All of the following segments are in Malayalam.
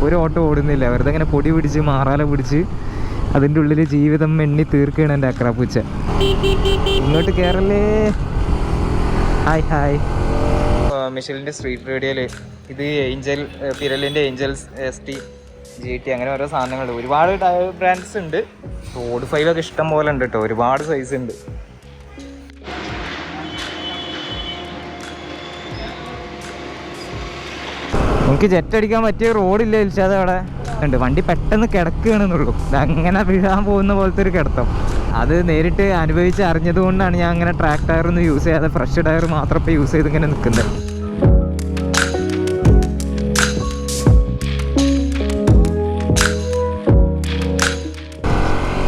ഒരു ഓട്ടം ഓടുന്നില്ല. വെറുതെ ഇങ്ങനെ പൊടി പിടിച്ച് മാറാല പിടിച്ച് അതിൻ്റെ ഉള്ളിൽ ജീവിതം എണ്ണി തീർക്കുകയാണ് എൻ്റെ അക്രാപ്പൂച്ച. ഇങ്ങോട്ട് കയറല്ലേ. ഹായ് ഹായ്. മിഷലിൻ്റെ സ്ട്രീറ്റ് റേഡിയോയിൽ ഇത് ഏഞ്ചൽ പിരലിൻ്റെ ഏഞ്ചൽസ് ST GT അങ്ങനെ ഓരോ സാധനങ്ങളുണ്ട്. ഒരുപാട് ടയർ ബ്രാൻഡ്സ് ഉണ്ട്. റോഡ് ഫൈലൊക്കെ ഇഷ്ടം പോലെ ഉണ്ട് കേട്ടോ. ഒരുപാട് സൈസ് ഉണ്ട്. നമുക്ക് ജെറ്റ് അടിക്കാൻ പറ്റിയ റോഡില്ല ഇൽഷാദ് അവിടെ ഉണ്ട്. വണ്ടി പെട്ടെന്ന് കിടക്കുകയാണെന്നുള്ളൂ. അങ്ങനെ വീഴാൻ പോകുന്ന പോലത്തെ ഒരു കിടത്തം. അത് നേരിട്ട് അനുഭവിച്ച് അറിഞ്ഞത് കൊണ്ടാണ് ഞാൻ അങ്ങനെ ട്രാക്ക് ടയറൊന്നും യൂസ് ചെയ്യാതെ ഫ്രഷ് ടയർ മാത്രം ഇപ്പോൾ യൂസ് ചെയ്ത് ഇങ്ങനെ നിൽക്കുന്നത്.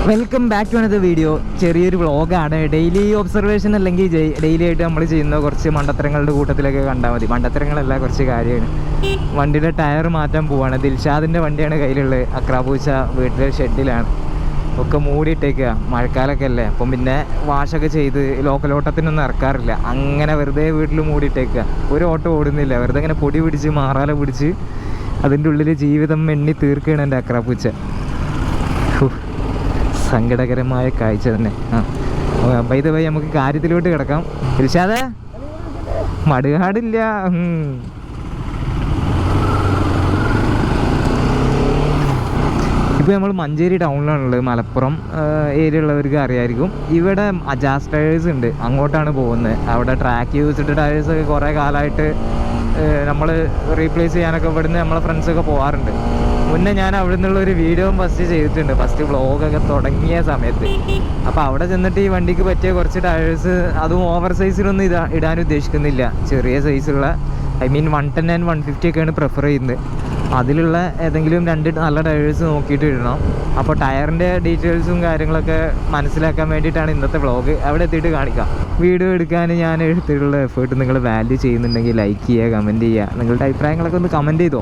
Welcome back to another video. ചെറിയൊരു വ്ളോഗാണ്. ഡെയിലി ഒബ്സർവേഷൻ അല്ലെങ്കിൽ ഡെയിലി ആയിട്ട് നമ്മൾ ചെയ്യുന്ന കുറച്ച് മണ്ടത്തരങ്ങളുടെ കൂട്ടത്തിലൊക്കെ കണ്ടാൽ മതി. മണ്ടത്തരങ്ങളല്ല, കുറച്ച് കാര്യമാണ്. വണ്ടിയുടെ ടയർ മാറ്റാൻ പോവാണ്. ദിൽഷാദിൻ്റെ വണ്ടിയാണ് കയ്യിലുള്ളത്. അക്രാപ്പൂച്ച വീട്ടിലെ ഷെഡിലാണ്. ഒക്കെ മൂടിയിട്ടേക്കുക. മഴക്കാലമൊക്കെ അല്ലേ, അപ്പം പിന്നെ വാഷൊക്കെ ചെയ്ത് ലോക്കൽ ഓട്ടത്തിനൊന്നും ഇറക്കാറില്ല. അങ്ങനെ വെറുതെ വീട്ടിൽ മൂടിയിട്ടേക്കുക. ഒരു ഓട്ടം ഓടുന്നില്ല. വെറുതെ ഇങ്ങനെ പൊടി പിടിച്ച് മാറാല പിടിച്ച് അതിൻ്റെ ഉള്ളിൽ ജീവിതം എണ്ണി തീർക്കുകയാണ് എൻ്റെ അക്രാപ്പൂച്ച. സങ്കടകരമായ കാഴ്ച തന്നെ. ബൈ ദ വേ നമുക്ക് കാര്യത്തിലോട്ട് കിടക്കാം. ഇൽഷാദേ, മടുകാടില്ല. ഇപ്പോൾ നമ്മൾ മഞ്ചേരി ടൗണിലാണുള്ളത്. മലപ്പുറം ഏരിയ ഉള്ളവർക്ക് അറിയായിരിക്കും. ഇവിടെ അജാസ് ടയേഴ്സ് ഉണ്ട്, അങ്ങോട്ടാണ് പോകുന്നത്. അവിടെ ട്രാക്ക് യൂസ്ഡ് ടയേഴ്സൊക്കെ കുറേ കാലമായിട്ട് നമ്മൾ റീപ്ലേസ് ചെയ്യാനൊക്കെ ഇവിടുന്ന് നമ്മളെ ഫ്രണ്ട്സൊക്കെ പോകാറുണ്ട്. മുന്നേ ഞാൻ അവിടെ നിന്നുള്ളൊരു വീഡിയോ ഫസ്റ്റ് ചെയ്തിട്ടുണ്ട്, ഫസ്റ്റ് വ്ളോഗൊക്കെ തുടങ്ങിയ സമയത്ത്. അപ്പോൾ അവിടെ ചെന്നിട്ട് ഈ വണ്ടിക്ക് പറ്റിയ കുറച്ച് ടയേഴ്സ്, അതും ഓവർ സൈസിലൊന്നും ഇടാൻ ഉദ്ദേശിക്കുന്നില്ല. ചെറിയ സൈസുള്ള മീൻ 110 and 150 ഒക്കെയാണ് പ്രിഫർ ചെയ്യുന്നത്. അതിലുള്ള ഏതെങ്കിലും 2 നല്ല ടയേഴ്സ് നോക്കിയിട്ട് ഇടണം. അപ്പോൾ ടയറിൻ്റെ ഡീറ്റെയിൽസും കാര്യങ്ങളൊക്കെ മനസ്സിലാക്കാൻ വേണ്ടിയിട്ടാണ് ഇന്നത്തെ വ്ളോഗ്. അവിടെ എത്തിയിട്ട് കാണിക്കാം. വീഡിയോ എടുക്കാൻ ഞാൻ എടുത്തിട്ടുള്ള എഫേർട്ട് നിങ്ങൾ വാല്യൂ ചെയ്യുന്നുണ്ടെങ്കിൽ ലൈക്ക് ചെയ്യുക, കമൻറ്റ് ചെയ്യുക. നിങ്ങളുടെ അഭിപ്രായങ്ങളൊക്കെ ഒന്ന് കമൻറ്റ് ചെയ്തോ.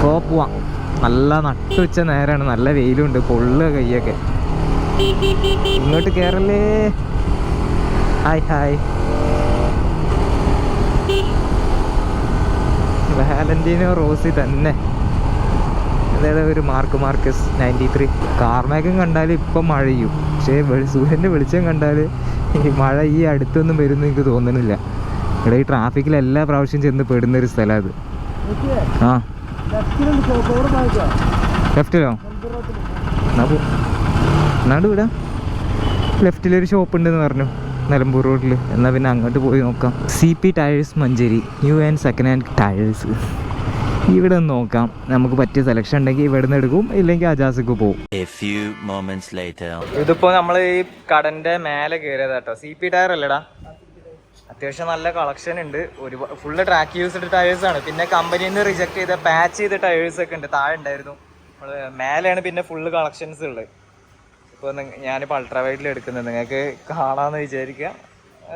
അപ്പോൾ പോവാം. നല്ല നട്ടുച്ച നേരമാണ്, നല്ല വെയിലുണ്ട്, പൊള്ളുക കയ്യൊക്കെ. ഇങ്ങോട്ട് കയറല്ലേ. ഹായ് ഹായ്. വാലന്റീനോ റോസി തന്നെ. അതായത് ഒരു മാർക്കസ് 93. കാർമേഘം കണ്ടാൽ ഇപ്പം മഴയും, പക്ഷേ സൂര്യൻ്റെ വെളിച്ചം കണ്ടാൽ ഈ മഴ ഈ അടുത്തൊന്നും വരുമെന്ന് എനിക്ക് തോന്നുന്നില്ല. ഇവിടെ ഈ ട്രാഫിക്കിൽ എല്ലാ പ്രാവശ്യം ചെന്ന് പെടുന്നൊരു സ്ഥലം അത്. ആ ലെഫ്റ്റിലോ? എന്നാണ്ട് വിടാം. ലെഫ്റ്റിലൊരു ഷോപ്പ് ഉണ്ടെന്ന് പറഞ്ഞു, നിലമ്പൂർ റോഡിൽ. എന്നാൽ പിന്നെ അങ്ങോട്ട് പോയി നോക്കാം. CP tyres Manjeri, new and second hand tyres. ഇവിടെ നിന്ന് നോക്കാം. നമുക്ക് പറ്റിയ സെലക്ഷൻ ഉണ്ടെങ്കിൽ ഇവിടെ നിന്ന് എടുക്കും, ഇല്ലെങ്കിൽ അജാസിക്ക് പോകും. ഇതിപ്പോൾ നമ്മൾ ഈ കടൻ്റെ മേലെ കയറിയതാട്ടോ. CP ടയർ അല്ലേടാ. അത്യാവശ്യം നല്ല കളക്ഷൻ ഉണ്ട്. ഒരു ഫുള്ള് ട്രാക്ക് യൂസ്ഡ് ടയേഴ്സാണ്. പിന്നെ കമ്പനിയിൽ നിന്ന് റിജക്ട് ചെയ്ത പാച്ച് ചെയ്ത ടയേഴ്സൊക്കെ ഉണ്ട്. താഴെ ഉണ്ടായിരുന്നു. നമ്മൾ മേലെയാണ് പിന്നെ ഫുള്ള് കളക്ഷൻസ് ഉള്ളത്. ഇപ്പോൾ ഞാനിപ്പോൾ അൾട്രാ വൈഡിൽ എടുക്കുന്നത്, നിങ്ങൾക്ക് കാണാമെന്ന് വിചാരിക്കുക.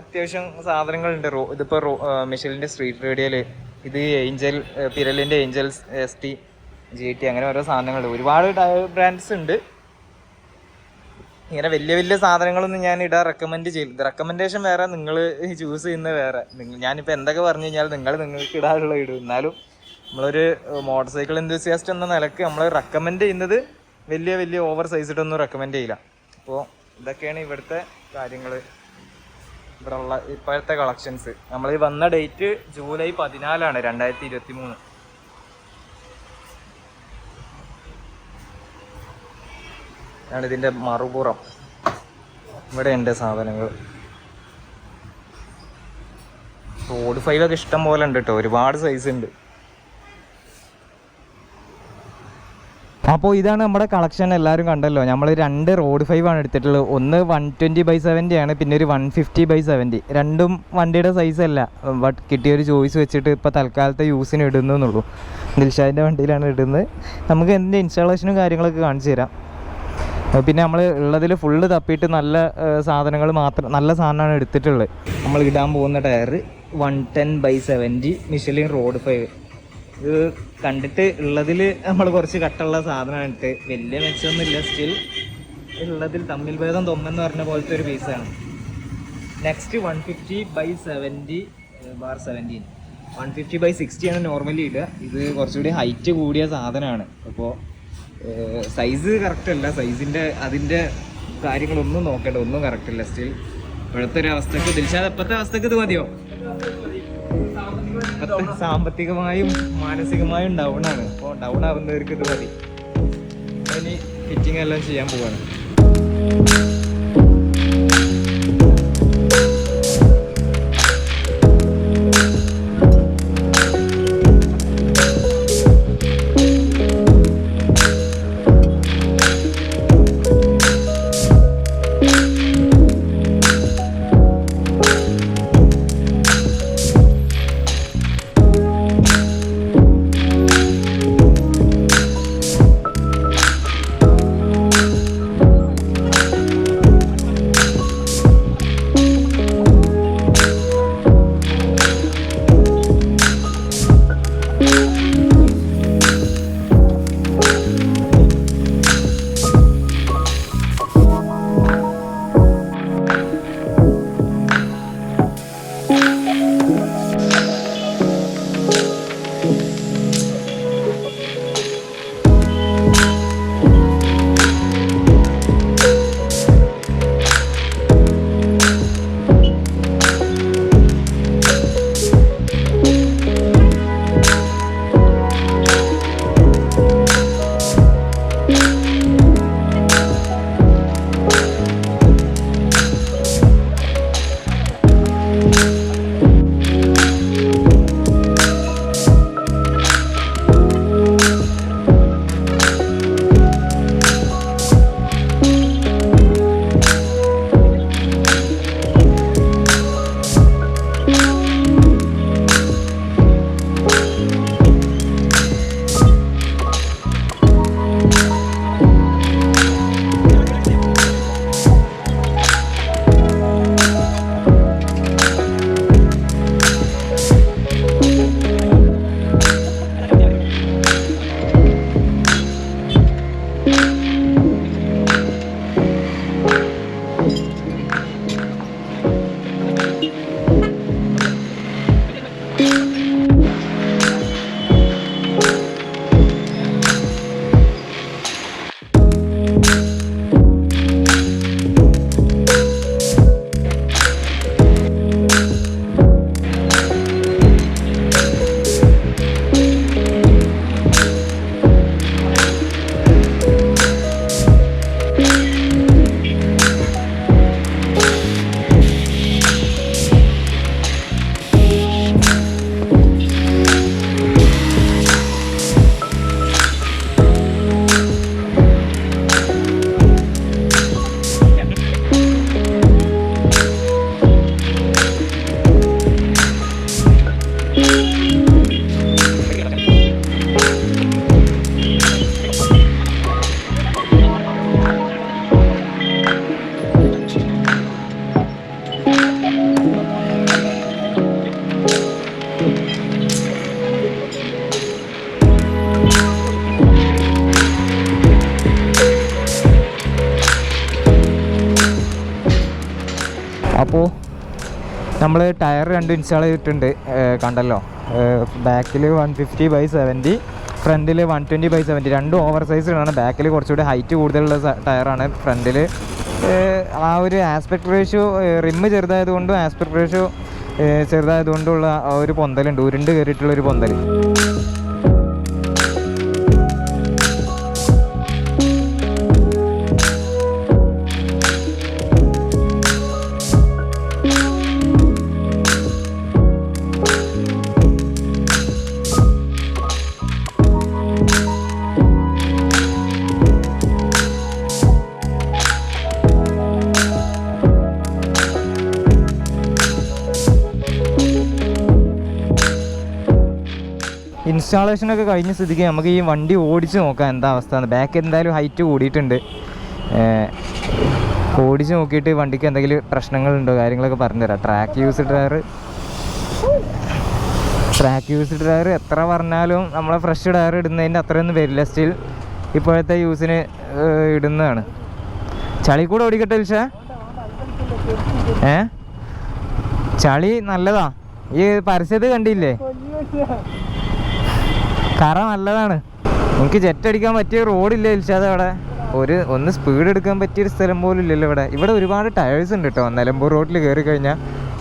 അത്യാവശ്യം സാധനങ്ങളുണ്ട്. ഇതിപ്പോൾ മിഷലിൻ്റെ സ്ട്രീറ്റ് റേഡിയോയിൽ ഇത് പിരലിൻ്റെ ഏഞ്ചൽസ് ST GT അങ്ങനെ ഓരോ സാധനങ്ങളുണ്ട്. ഒരുപാട് ടയർ ബ്രാൻഡ്സ് ഉണ്ട്. ഇങ്ങനെ വലിയ വലിയ സാധനങ്ങളൊന്നും ഞാൻ ഇടാൻ റെക്കമെൻഡ് ചെയ്യില്ല. റെക്കമെൻഡേഷൻ വേറെ, നിങ്ങൾ ചൂസ് ചെയ്യുന്നത് വേറെ. ഞാനിപ്പോൾ എന്തൊക്കെ പറഞ്ഞു കഴിഞ്ഞാൽ നിങ്ങൾക്ക് ഇടാനുള്ള ഇടും. എന്നാലും നമ്മളൊരു മോട്ടോർ സൈക്കിൾ എന്തൂസിയാസ്റ്റ് എന്ന നിലക്ക് നമ്മൾ റെക്കമെൻഡ് ചെയ്യുന്നത് വലിയ വലിയ ഓവർ സൈസ് ഇട്ടൊന്നും റെക്കമെൻഡ് ചെയ്യില്ല. അപ്പോൾ ഇതൊക്കെയാണ് ഇവിടുത്തെ കാര്യങ്ങൾ. ഇവിടെ ഉള്ള ഇപ്പോഴത്തെ കളക്ഷൻസ്. നമ്മൾ ഈ വന്ന ഡേറ്റ് ജൂലൈ 14 2023. ആണ് ഇതിൻ്റെ മറുപുറം. ഇവിടെ ഉണ്ട് സാധനങ്ങൾ. റോഡ് ഫൈലൊക്കെ ഇഷ്ടം പോലെ ഉണ്ട് കേട്ടോ. ഒരുപാട് സൈസ് ഉണ്ട്. അപ്പോൾ ഇതാണ് നമ്മുടെ കളക്ഷൻ. എല്ലാവരും കണ്ടല്ലോ. നമ്മൾ 2 റോഡ് 5 ആണ് എടുത്തിട്ടുള്ളത്. ഒന്ന് 120/70 ആണ്, പിന്നെ ഒരു 150/70. രണ്ടും വണ്ടിയുടെ സൈസ് അല്ല, ബട്ട് കിട്ടിയൊരു ചോയ്സ് വെച്ചിട്ട് ഇപ്പോൾ തൽക്കാലത്തെ യൂസിന് ഇടുന്നുള്ളൂ. ദിൽഷാദിൻ്റെ വണ്ടിയിലാണ് ഇടുന്നത്. നമുക്ക് എന്തിൻ്റെ ഇൻസ്റ്റാളേഷനും കാര്യങ്ങളൊക്കെ കാണിച്ചു തരാം. പിന്നെ നമ്മൾ ഉള്ളതിൽ ഫുള്ള് തപ്പിയിട്ട് നല്ല സാധനങ്ങൾ മാത്രം, നല്ല സാധനമാണ് എടുത്തിട്ടുള്ളത്. നമ്മൾ ഇടാൻ പോകുന്ന ടയർ 110/70 മിഷലിൻ റോഡ് 5. ഇത് കണ്ടിട്ട് ഉള്ളതിൽ നമ്മൾ കുറച്ച് കട്ടുള്ള സാധനമാണ് ഇട്ട്. വലിയ മെച്ചമൊന്നുമില്ല. സ്റ്റിൽ ഉള്ളതിൽ തമ്മിൽ ഭേദം തൊമ്മെന്ന് പറഞ്ഞ പോലത്തെ ഒരു പീസാണ്. നെക്സ്റ്റ് 150/70/17. 150/60 ആണ് നോർമലി ഇടുക. ഇത് കുറച്ചുകൂടി ഹൈറ്റ് കൂടിയ സാധനമാണ്. അപ്പോൾ സൈസ് കറക്റ്റ് അല്ല, അതിൻ്റെ കാര്യങ്ങളൊന്നും നോക്കേണ്ട, ഒന്നും കറക്റ്റ് അല്ല. സ്റ്റിൽ ഇപ്പോഴത്തെ ഒരു അവസ്ഥക്ക് ദിൽഷാദ് എപ്പോഴത്തെ അവസ്ഥക്ക് ഇത് മതിയോ? സാമ്പത്തികമായും മാനസികമായും ഡൗൺ ആണ്. അപ്പോൾ ഡൗൺ ആവുന്നവർക്ക് ഇത് മതി. ഇനി ഫിറ്റിംഗ് എല്ലാം ചെയ്യാൻ പോവാണ്. അപ്പോൾ നമ്മൾ ടയർ 2 ഇൻസ്റ്റാൾ ചെയ്തിട്ടുണ്ട്, കണ്ടല്ലോ. ബാക്കിൽ 150/70, ഫ്രണ്ടിൽ 120/70. രണ്ടും ഓവർ സൈസിലാണ്. ബാക്കിൽ കുറച്ചുകൂടി ഹൈറ്റ് കൂടുതലുള്ള ടയറാണ്. ഫ്രണ്ടിൽ ആ ഒരു ആസ്പെക്ട് റേഷ്യോ, റിമ്മ് ചെറുതായതുകൊണ്ടും ആസ്പെക്ട് റേഷ്യോ ചെറുതായതുകൊണ്ടുള്ള ആ ഒരു പൊന്തലുണ്ട്, ഉരുണ്ട് കയറിയിട്ടുള്ളൊരു പൊന്തൽ. ഇൻസ്റ്റാളേഷനൊക്കെ കഴിഞ്ഞ സ്ഥിതിക്ക് നമുക്ക് ഈ വണ്ടി ഓടിച്ച് നോക്കാം എന്താ അവസ്ഥ. ബാക്ക് എന്തായാലും ഹൈറ്റ് കൂടിയിട്ടുണ്ട്. ഓടിച്ച് നോക്കിയിട്ട് വണ്ടിക്ക് എന്തെങ്കിലും പ്രശ്നങ്ങളുണ്ടോ കാര്യങ്ങളൊക്കെ പറഞ്ഞുതരാം. ട്രാക്ക് യൂസ്ഡ് ടയർ എത്ര പറഞ്ഞാലും നമ്മളെ ഫ്രഷ് ടയർ ഇടുന്നതിൻ്റെ അത്രയൊന്നും വരില്ല. സ്റ്റിൽ ഇപ്പോഴത്തെ യൂസിന് ഇടുന്നതാണ്. ചളി കൂടെ ഓടിക്കട്ടെ പക്ഷേ ചളി നല്ലതാ. ഈ പരസ്യത്ത് കണ്ടില്ലേ? കറ നല്ലതാണ്. നമുക്ക് ജെറ്റ് അടിക്കാൻ പറ്റിയ റോഡില്ല ഇൽഷാദ് അവിടെ. ഒന്ന് സ്പീഡ് എടുക്കാൻ പറ്റിയൊരു സ്ഥലം പോലും ഇല്ലല്ലോ ഇവിടെ. ഇവിടെ ഒരുപാട് ടയേഴ്സ് ഉണ്ട് കേട്ടോ. നിലമ്പൂർ റോഡിൽ കയറി കഴിഞ്ഞാൽ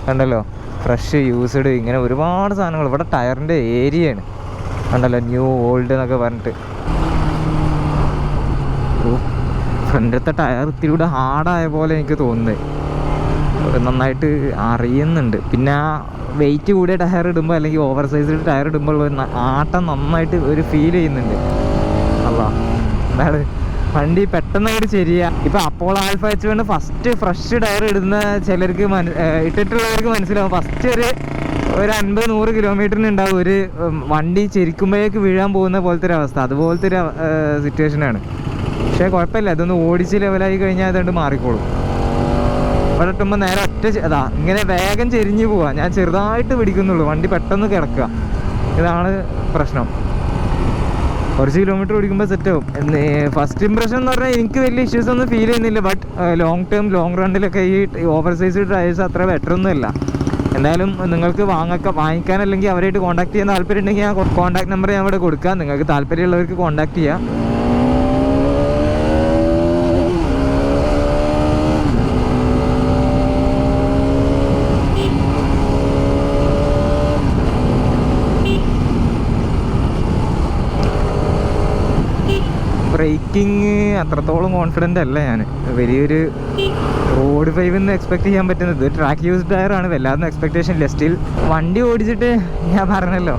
കണ്ടല്ലോ, ഫ്രഷ് യൂസ്ഡ് ഇങ്ങനെ ഒരുപാട് സാധനങ്ങൾ. ഇവിടെ ടയറിൻ്റെ ഏരിയയാണ് കണ്ടല്ലോ, ന്യൂ ഓൾഡ് എന്നൊക്കെ പറഞ്ഞിട്ട്. ഫ്രണ്ടിലത്തെ ടയർ ഇത്തിരി കൂടെ ഹാർഡായ പോലെ എനിക്ക് തോന്നുന്നത്, നന്നായിട്ട് അറിയുന്നുണ്ട്. പിന്നെ ആ വെയിറ്റ് കൂടിയ ടയർ ഇടുമ്പോൾ അല്ലെങ്കിൽ ഓവർ സൈസ്ഡ് ടയർ ഇടുമ്പോൾ ആട്ടം നന്നായിട്ട് ഒരു ഫീൽ ചെയ്യുന്നുണ്ട്. അല്ല എന്താണ് വണ്ടി പെട്ടെന്നായിട്ട് ശരിയാ. ഇപ്പം അപ്പോൾ alpha H1 first fresh tyre ഇടുന്ന ചിലർക്ക് ഇട്ടിട്ടുള്ളവർക്ക് മനസ്സിലാവും. ഫസ്റ്റ് ഒരു 50-100 കിലോമീറ്ററിന് ഉണ്ടാവും ഒരു വണ്ടി ചെരിക്കുമ്പോഴേക്ക് വീഴാൻ പോകുന്ന പോലത്തെ ഒരു അവസ്ഥ. അതുപോലത്തെ ഒരു സിറ്റുവേഷനാണ്. പക്ഷേ കുഴപ്പമില്ല, ഇതൊന്ന് ഓടിച്ച് ലെവലായി കഴിഞ്ഞാൽ അതുകൊണ്ട് മാറിക്കോളും. ഇവിടെ ഇട്ടുമ്പോൾ നേരെ അതാ ഇങ്ങനെ വേഗം ചെരിഞ്ഞ് പോവാ. ഞാൻ ചെറുതായിട്ട് പിടിക്കുന്നുള്ളൂ, വണ്ടി പെട്ടെന്ന് കിടക്കുക. ഇതാണ് പ്രശ്നം. കുറച്ച് കിലോമീറ്റർ ഓടിക്കുമ്പോൾ സെറ്റാവും. ഫസ്റ്റ് ഇംപ്രഷൻ എന്ന് പറഞ്ഞാൽ എനിക്ക് വലിയ ഇഷ്യൂസ് ഒന്നും ഫീൽ ചെയ്യുന്നില്ല. ബട്ട് ലോങ് റണ്ണിലൊക്കെ ഈ ഓവർ സൈസ് ടയേഴ്സ് അത്ര ബെറ്റർ ഒന്നുമില്ല. എന്തായാലും നിങ്ങൾക്ക് വാങ്ങിക്കാൻ അല്ലെങ്കിൽ അവരായിട്ട് കോൺടാക്ട് ചെയ്യാൻ താല്പര്യം ഉണ്ടെങ്കിൽ ഞാൻ കോൺടാക്ട് നമ്പർ ഞാൻ ഇവിടെ കൊടുക്കാം. നിങ്ങൾക്ക് താല്പര്യമുള്ളവർക്ക് കോൺടാക്ട് ചെയ്യാം. ബ്രേക്കിങ് അത്രത്തോളം കോൺഫിഡൻ്റ് അല്ല ഞാൻ. വലിയൊരു റോഡ് ഫൈവിന്ന് എക്സ്പെക്ട് ചെയ്യാൻ പറ്റുന്നത് ട്രാക്ക് യൂസ് ടയറാണ്. വല്ലാതെ എക്സ്പെക്ടേഷൻ ഇല്ല. സ്റ്റിൽ വണ്ടി ഓടിച്ചിട്ട് ഞാൻ പറഞ്ഞല്ലോ,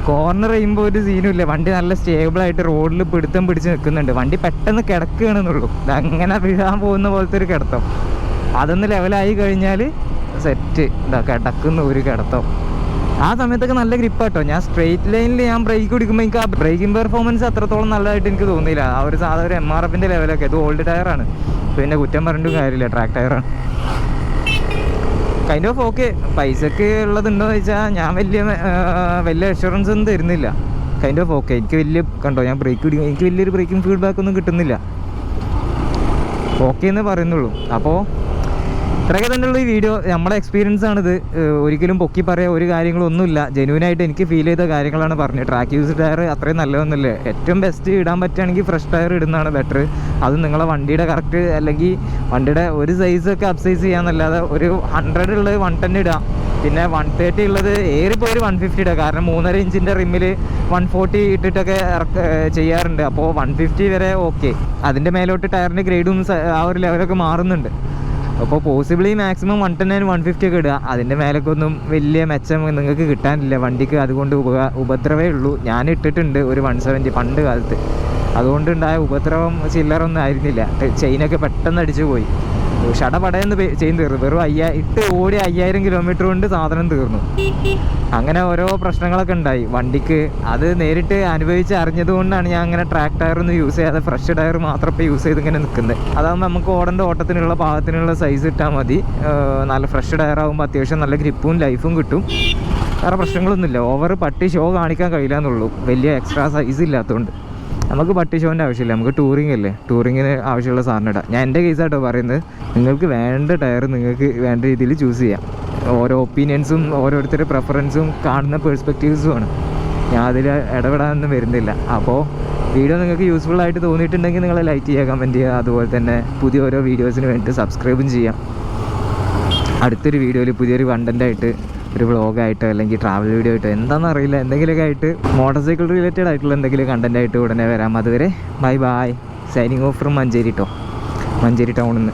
കോർണർ ചെയ്യുമ്പോൾ ഒരു സീനും ഇല്ല. വണ്ടി നല്ല സ്റ്റേബിളായിട്ട് റോഡിൽ പിടുത്തം പിടിച്ച് നിൽക്കുന്നുണ്ട്. വണ്ടി പെട്ടെന്ന് കിടക്കുകയാണെന്നുള്ളൂ. അങ്ങനെ വീഴാൻ പോകുന്ന പോലത്തെ ഒരു കിടത്തം. അതൊന്ന് ലെവലായി കഴിഞ്ഞാൽ സെറ്റ്. കിടക്കുന്ന ഒരു കിടത്തം. ആ സമയത്തൊക്കെ നല്ല ഗ്രിപ്പാട്ടോ. ഞാൻ സ്ട്രെയിറ്റ് ലൈനിൽ ഞാൻ ബ്രേക്ക് പിടിക്കുമ്പോൾ എനിക്ക് ആ ബ്രേക്കിംഗ് പെർഫോമൻസ് അത്രത്തോളം നല്ലതായിട്ട് എനിക്ക് തോന്നിയില്ല. ആ ഒരു സാധാരണ ഒരു MRFൻ്റെ ലെവലൊക്കെ. ഇത് ഓൾഡ് ടയറാണ്, പിന്നെ കുറ്റം പറഞ്ഞിട്ടും കാര്യമില്ല, ട്രാക്ക് ടയറാണ്. Kind of okay. പൈസക്ക് ഉള്ളതുണ്ടോ എന്ന് ചോദിച്ചാൽ ഞാൻ വലിയ അഷുറൻസ് ഒന്നും തരുന്നില്ല. Kind of okay. എനിക്ക് വലിയ കണ്ടോ, ഞാൻ ബ്രേക്ക് പിടിക്കും, എനിക്ക് വലിയൊരു ബ്രേക്കിംഗ് ഫീഡ്ബാക്ക് ഒന്നും കിട്ടുന്നില്ല. ഓക്കെ എന്ന് പറയുന്നുള്ളൂ. അപ്പോൾ ഇത്രയൊക്കെ തന്നെയുള്ള ഈ വീഡിയോ. നമ്മുടെ എക്സ്പീരിയൻസ് ആണിത്. ഒരിക്കലും പൊക്കി പറയാൻ ഒരു കാര്യങ്ങളൊന്നുമില്ല. ജെന്യൂനായിട്ട് എനിക്ക് ഫീൽ ചെയ്ത കാര്യങ്ങളാണ് പറഞ്ഞത്. ട്രാക്ക് യൂസ് ടയർ അത്രയും നല്ലതൊന്നുമില്ല. ഏറ്റവും ബെസ്റ്റ് ഇടാൻ പറ്റുകയാണെങ്കിൽ ഫ്രഷ് ടയർ ഇടുന്നതാണ് ബെറ്റർ. അത് നിങ്ങളെ വണ്ടിയുടെ കറക്റ്റ് അല്ലെങ്കിൽ വണ്ടിയുടെ ഒരു സൈസൊക്കെ അപ്സൈസ് ചെയ്യാന്നല്ലാതെ ഒരു 100 ഉള്ളത് 110 ഇടാം. പിന്നെ 130 ഉള്ളത് ഏറിപ്പോൾ ഒരു 150 ഇടാം. കാരണം 3.5 ഇഞ്ചിൻ്റെ റിമ്മിൽ 140 ഇട്ടിട്ടൊക്കെ ചെയ്യാറുണ്ട്. അപ്പോൾ 150 വരെ ഓക്കെ. അതിൻ്റെ മേലോട്ട് ടയറിൻ്റെ ഗ്രേഡും ആ ഒരു ലെവലൊക്കെ മാറുന്നുണ്ട്. അപ്പോൾ പോസിബിളി മാക്സിമം 110 150 ഒക്കെ ഇടുക. അതിൻ്റെ മേലൊക്കെ ഒന്നും വലിയ മെച്ചം നിങ്ങൾക്ക് കിട്ടാനില്ല വണ്ടിക്ക്. അതുകൊണ്ട് ഉപദ്രവേ ഉള്ളൂ. ഞാൻ ഇട്ടിട്ടുണ്ട് ഒരു 170 പണ്ട് കാലത്ത്. അതുകൊണ്ടുണ്ടായ ഉപദ്രവം ചില്ലറൊന്നും ആയിരുന്നില്ല. ചെയിനൊക്കെ പെട്ടെന്ന് അടിച്ചു പോയി. ഷടപടയെന്ന് ചെയിൻ തീർന്നു. വെറും ഇട്ട് ഓടി 5000 കിലോമീറ്റർ കൊണ്ട് സാധനം തീർന്നു. അങ്ങനെ ഓരോ പ്രശ്നങ്ങളൊക്കെ ഉണ്ടായി വണ്ടിക്ക്. അത് നേരിട്ട് അനുഭവിച്ച് അറിഞ്ഞത് കൊണ്ടാണ് ഞാൻ അങ്ങനെ ട്രാക്ക് ടയറൊന്നും യൂസ് ചെയ്യാതെ ഫ്രഷ് ടയർ മാത്രം ഇപ്പോൾ യൂസ് ചെയ്ത് ഇങ്ങനെ നിൽക്കുന്നത്. അതാകുമ്പോൾ നമുക്ക് ഓടേണ്ട ഓട്ടത്തിനുള്ള പാകത്തിനുള്ള സൈസ് ഇട്ടാൽ മതി. നല്ല ഫ്രഷ് ടയറാകുമ്പോൾ അത്യാവശ്യം നല്ല ഗ്രിപ്പും ലൈഫും കിട്ടും. വേറെ പ്രശ്നങ്ങളൊന്നുമില്ല. ഓവർ പട്ടി ഷോ കാണിക്കാൻ കഴിയില്ല എന്നുള്ളൂ, വലിയ എക്സ്ട്രാ സൈസ് ഇല്ലാത്തതുകൊണ്ട്. നമുക്ക് പട്ടി ഷോൻ്റെ ആവശ്യമില്ല. നമുക്ക് ടൂറിംഗ് അല്ലേ, ടൂറിങ്ങിന് ആവശ്യമുള്ള സാധനം ഇടാം. ഞാൻ എൻ്റെ കേസായിട്ടോ പറയുന്നത്. നിങ്ങൾക്ക് വേണ്ട ടയർ നിങ്ങൾക്ക് വേണ്ട രീതിയിൽ ചൂസ് ചെയ്യാം. ഓരോ ഒപ്പീനിയൻസും ഓരോരുത്തരുടെ പ്രിഫറൻസും കാണുന്ന പേഴ്സ്പെക്റ്റീവ്സുമാണ്. ഞാൻ അതിൽ ഇടപെടാനൊന്നും വരുന്നില്ല. അപ്പോൾ വീഡിയോ നിങ്ങൾക്ക് യൂസ്ഫുൾ ആയിട്ട് തോന്നിയിട്ടുണ്ടെങ്കിൽ നിങ്ങൾ ലൈക്ക് ചെയ്യുക, കമൻറ്റ് ചെയ്യുക. അതുപോലെ തന്നെ പുതിയ ഓരോ വീഡിയോസിന് വേണ്ടി സബ്സ്ക്രൈബും ചെയ്യാം. അടുത്തൊരു വീഡിയോയിൽ പുതിയൊരു കണ്ടൻറ്റായിട്ട്, ഒരു വ്ളോഗായിട്ടോ അല്ലെങ്കിൽ ട്രാവൽ വീഡിയോ ആയിട്ടോ എന്താണെന്ന് അറിയില്ല, എന്തെങ്കിലുമൊക്കെ ആയിട്ട് മോട്ടോർ സൈക്കിൾ റിലേറ്റഡ് ആയിട്ടുള്ള എന്തെങ്കിലും കണ്ടൻറ്റായിട്ട് ഉടനെ വരാം. അതുവരെ bye bye. Signing off from Manjeri Manjeri ടൗണിൽ നിന്ന്.